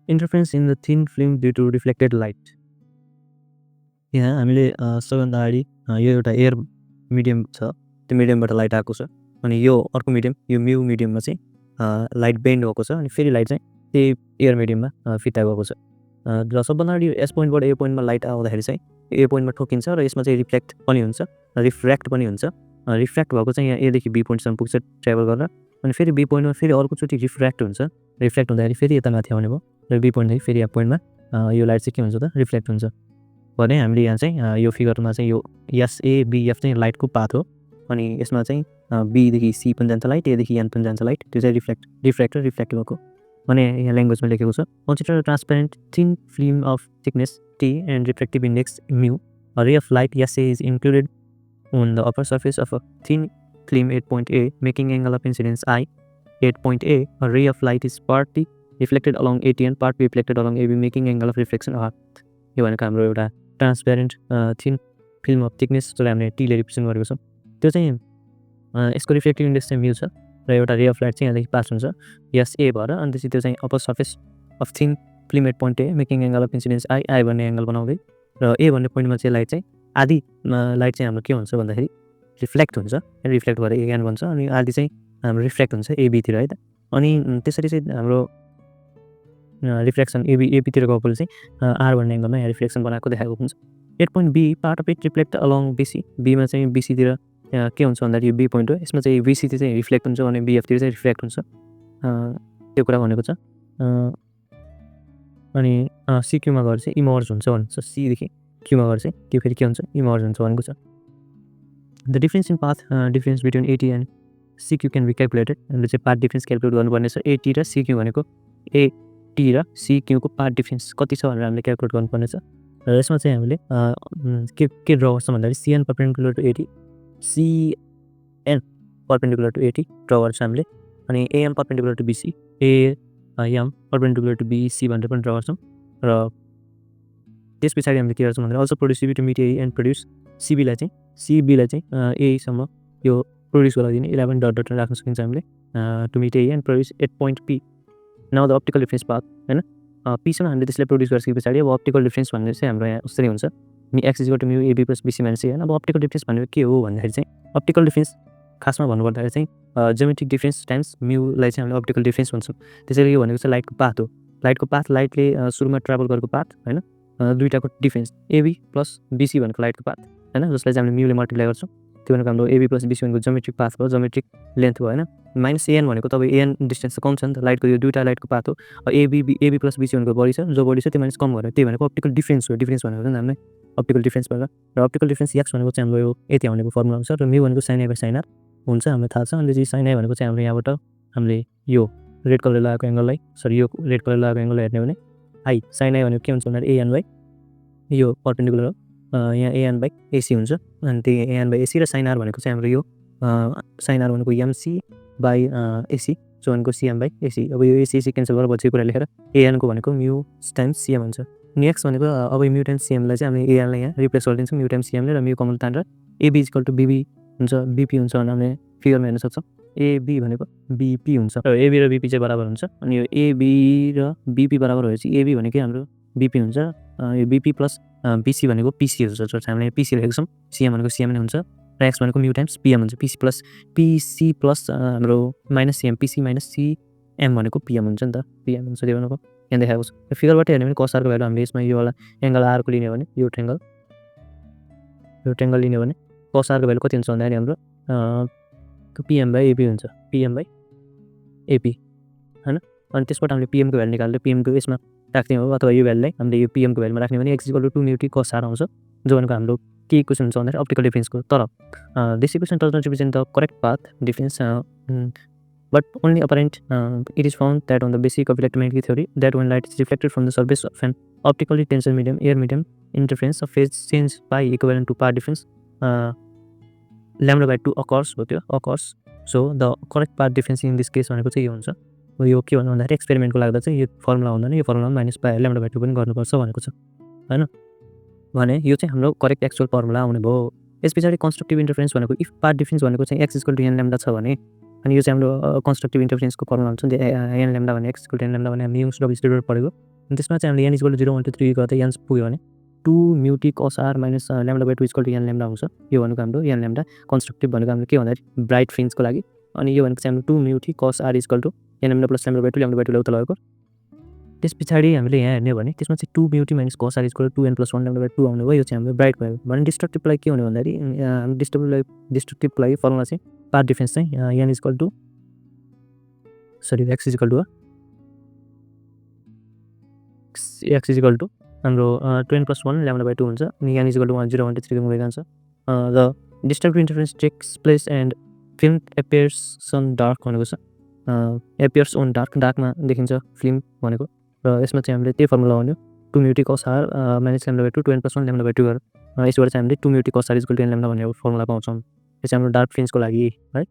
Interference in the thin film due to reflected light. यहाँ हामीले सबभन्दा अगाडि यो एउटा एयर मिडियम छ, त्यो मिडियमबाट लाइट आएको छ अनि यो अर्को मिडियम, यो म्यू मिडियममा चाहिँ लाइट बेन्ड भएको छ अनि फेरि लाइट चाहिँ त्यही एयर मिडियममा फिर्ता भएको छ। र सबभन्दा अगाडि एस पोइन्टबाट ए पोइन्टमा लाइट आउँदाखेरि चाहिँ ए पोइन्टमा ठोकिन्छ र यसमा चाहिँ रिफ्लेक्ट पनि हुन्छ, रिफ्र्याक्ट पनि हुन्छ। रिफ्र्याक्ट भएको चाहिँ यहाँ एदेखि बी पोइन्टसम्म पुग्छ ट्राभल गरेर अनि फेरि बी पोइन्टमा फेरि अर्कोचोटि रिफ्र्याक्ट हुन्छ। रिफ्लेक्ट हुँदाखेरि फेरि यता माथि आउने भयो र बी पोइन्टदेखि फेरि यहाँ पोइन्टमा यो लाइट चाहिँ के हुन्छ त रिफ्लेक्ट हुन्छ भने हामीले यहाँ चाहिँ यो फिगरमा चाहिँ यो एसएबिएफ चाहिँ लाइटको पाथ हो अनि यसमा चाहिँ बीदेखि सी पनि जान्छ लाइट, एदेखि एन पनि जान्छ लाइट, त्यो चाहिँ रिफ्र्याक्ट भएको भने यहाँ ल्याङ्ग्वेजमा लेखेको छ। Consider transparent thin film of thickness T and refractive index mu, a ray of light SA is included on the upper surface of a thin film at point A, making angle of incidence I. At point A, a ray of light is partly reflected along AT and partly reflected along AB, making angle of reflection R. यो भनेको हाम्रो एउटा transparent thin film of thickness जसलाई हामीले टीले represent गरेको छ, त्यो चाहिँ यसको रिफ्लेक्टिभ इन्डेक्स चाहिँ म्यू छ र एउटा रे अफ लाइट चाहिँ यहाँदेखि पास हुन्छ यस ए भएर अनि त्यसपछि त्यो चाहिँ upper surface of thin film at point A making angle of incidence i भन्ने एङ्गल बनाउँदै र ए भन्ने पोइन्टमा चाहिँ लाइट चाहिँ आधी लाइट चाहिँ हाम्रो के हुन्छ भन्दाखेरि रिफ्लेक्ट हुन्छ, रिफ्लेक्ट भएर एन बन्छ अनि आधी चाहिँ हाम्रो रिफ्लेक्ट हुन्छ एबीतिर है त। अनि त्यसरी चाहिँ हाम्रो रिफ्लेक्सन एबीतिर गएकोले चाहिँ आर भन्ने एङ्गलमा यहाँ रिफ्लेक्सन बनाएको देखाएको हुन्छ। At point B part of it reflect along BC, बीमा चाहिँ बिसीतिर के हुन्छ भन्दाखेरि यो बी पोइन्ट हो, यसमा चाहिँ बिसीतिर चाहिँ रिफ्लेक्ट हुन्छ भने बिएफतिर चाहिँ रिफ्लेक्ट हुन्छ, त्यो कुरा भनेको छ। अनि सिक्युमा गएर चाहिँ इमर्ज हुन्छ भन्छ, सीदेखि क्यूमा गएर चाहिँ त्यो फेरि के हुन्छ इमर्ज हुन्छ भनेको छ। The difference in path difference between AT and CQ can be calculated, हामीले चाहिँ पाथ डिफ्रेन्स क्यालकुलेट गर्नुपर्ने छ। एटी र सिक्यू भनेको एटी र सिक्यूको पाथ डिफ्रेन्स कति छ भनेर हामीले क्यालकुलेट गर्नुपर्ने छ। र यसमा चाहिँ हामीले के ड्र गर्छौँ भन्दाखेरि CN perpendicular to AT, CN perpendicular to AT draw गर्छौँ हामीले अनि AM perpendicular to BC, AM perpendicular to BC भनेर पनि ड्र गर्छौँ। र त्यस पछाडि हामीले के गर्छौँ भन्दा also produce CB to meet A and produce सिबीलाई चाहिँ एसम्म यो प्रोड्युस गराइदिने 11 डट राख्न सकिन्छ हामीले to meet A and produce at point P. Now the optical difference path होइन पीसम्म हामीले त्यसलाई प्रोड्युस गरिसके पछाडि अब अप्टिकल डिफ्रेन्स भन्ने चाहिँ हाम्रो यहाँ उसरी हुन्छ x is equal to mu AB plus BC minus C होइन। अब अप्टिकल डिफ्रेन्स भनेको के हो भन्दाखेरि चाहिँ अप्टिकल डिफ्रेन्स खासमा भन्नुपर्दाखेरि चाहिँ जियोमेट्रिक डिफ्रेन्स टाइम्स म्यूलाई चाहिँ हामीले अप्टिकल डिफ्रेन्स भन्छौँ। त्यसैले यो भनेको चाहिँ लाइटको पाथ हो, लाइटको पाथ लाइटले सुरुमा ट्राभल गरेको पाथ होइन, दुईटाको डिफ्रेन्स एबी प्लस बिसी भनेको लाइटको पाथ होइन, जसलाई चाहिँ हामीले म्यूले मल्टिप्लाई गर्छौँ, त्यो भनेको हाम्रो एबी प्लस बिसी भनेको जोमेट्रिक पाथ भयो, जोमेट्रिक लेन्थ भयो होइन। माइनस एएन भनेको तपाईँ एएन डिस्टेन्स कम छ नि त, लाइटको यो दुईवटा लाइटको पाथ हो। एबी प्लस बिसी भनेको बढी छ, जो बढी छ त्यो माइनस कम भयो, त्यही भनेको अप्टिकल डिफ्रेन्स हो। डिफ्रेन्स भनेको चाहिँ हामीले अप्टिकल डिफ्रेन्स भएर र अप्टिकल डिफ्रेन्स एक्स भनेको चाहिँ हाम्रो यो यति आउनेको फर्मुला हुन्छ र म्यू भनेको sine A by sine r हुन्छ हामीलाई थाहा छ। अनि चाहिँ साइन ए भनेको चाहिँ हाम्रो यहाँबाट हामीले यो रेड कलर लगाएको एङ्गललाई यो रेड कलर लगाएको एङ्गललाई हेर्ने भने आई साइन ए भनेको के हुन्छ भन्दाखेरि एएन बाई यो परपेन्डिकुलर हो, यहाँ एएन बाई एसी हुन्छ अनि त्यही एएन बाई एसी र साइन आर भनेको चाहिँ हाम्रो यो साइन आर भनेको एमसी बाई एसी जो भनेको सिएम बाई एसी। अब यो एसी क्यान्सल गरेर बचेको कुरा लेखेर एएनको भनेको म्यू टाइम्स सिएम हुन्छ। नेक्स्ट भनेको अब म्यू टाइम्स सिएमलाई चाहिँ हामीले एएनलाई यहाँ रिप्लेस गरिदिन्छौँ म्यू टाइम्स सिएमले र म्यू कमन तानेर एबी इक्वल टु बिबी हुन्छ, बिपी हुन्छ भनेर हामीले फिगरमा हेर्न सक्छौँ। एबी भनेको बिपी हुन्छ र एबी र बिपी चाहिँ बराबर हुन्छ अनि यो एबी र बिपी बराबर भएपछि एबी भनेकै हाम्रो बिपी हुन्छ, यो बिपी प्लस बिसी भनेको पिसी हुन्छ, जो हामीले पिसी लेखेको छौँ, सिएम भनेको सिएम नै हुन्छ र एक्स भनेको म्यू टाइम्स पिएम हुन्छ। पिसी प्लस हाम्रो माइनस सिएम, पिसी माइनस सिएम भनेको पिएम हुन्छ नि त, पिएम हुन्छ त्यो भनेको यहाँ देखाएको छ। फिगरबाट हेर्ने भने कस आरको भ्यालु हामीले यसमा यो वाला एङ्गल आरको लिने भने यो ट्रेङ्गल लिने भने कस आरको भ्यालु कति हुन्छ भन्दाखेरि हाम्रो पिएम बाई एपी हुन्छ, पिएम बाई एपी होइन। अनि त्यसबाट हामीले पिएमको भ्यालु निकाल्दा पिएमको यसमा राख्ने हो अथवा यो भ्यालुलाई हामीले यो पिएमको भ्यालुमा राख्ने भने x equal to 2 mu t cos r आउँछ, जो भनेको हाम्रो के इक्वेसन हुन्छ भन्दाखेरि अप्टिकल डिफ्रेन्सको। तर this equation does not represent the correct path difference but only apparent. It is found that on the basis of electromagnetic theory that when light is reflected from the surface of an optically tensor medium, air medium, interference of phase change pi equivalent to path difference lambda by 2 occurs. So the correct path difference in this case भनेको चाहिँ यो हुन्छ। यो के भन्नु भन्दाखेरि एक्सपेरिमेन्टको लाग्दा चाहिँ यो फर्मुला हुँदैन, यो फर्मुलामा माइनस पाई lambda by 2 पनि गर्नुपर्छ भनेको छ हैन। भने यो चाहिँ हाम्रो करेक्ट एक्चुअल फर्मुला आउने भयो। यस पछाडि कन्स्ट्रक्टिभ इन्टरफेरेन्स भनेको इफ पाथ डिफरेन्स भनेको चाहिँ x equal to n lambda छ भने अनि यो चाहिँ हाम्रो कन्स्ट्रक्टिभ इन्टरफेरेन्सको फर्मुला हुन्छ। एन लैम्डा भने x equal to n lambda भने हामी युङ्स डबल स्टेटमेन्ट पढेको त्यसमा चाहिँ हामीले n इक्वल टु 0 1 2 3 गर्दै n पुग्यो भने 2 mu t cos r minus lambda by 2 equal to n lambda हुन्छ। यो भनेको हाम्रो n लैम्डा कन्स्ट्रक्टिभ भनेको हाम्रो के भन्दाखेरि ब्राइट फ्रिन्जको लागि। अनि यो भनेको चाहिँ हाम्रो 2 mu t cos r equal to n lambda plus lambda by 2 lambda by 2 लाई उता लगेको। त्यस पछाडि हामीले यहाँ हेर्ने हो भने त्यसमा चाहिँ 2 mu t minus cos r equal to 2n + 1 lambda by 2 आउने भयो। यो चाहिँ हाम्रो ब्राइट भयो भने डिस्ट्रक्टिभलाई के हुने भन्दाखेरि डिस्ट्रक्टिभलाई फर्मुला चाहिँ पाथ डिफरेन्स चाहिँ n equal to x equal to x equal to हाम्रो 2n + 1 लैम्डा बाई 2 हुन्छ। अनि n इक्वल टु 1 0 1 2 3 को गएको हुन्छ। The destructive interference takes place and film appears on dark भनेको छ। एपियर्स अन डार्कमा देखिन्छ फिल्म भनेको। र यसमा चाहिँ हामीले त्यही फर्मुला लगाउने 2 mu t cos r minus lambda by 2 2n + 1 lambda by 2 गरेर यसबाट चाहिँ हामीले 2 mu t cos r equal to n lambda भन्ने फर्मुला पाउँछौँ। यो चाहिँ हाम्रो डार्क फ्रिन्जको लागि है।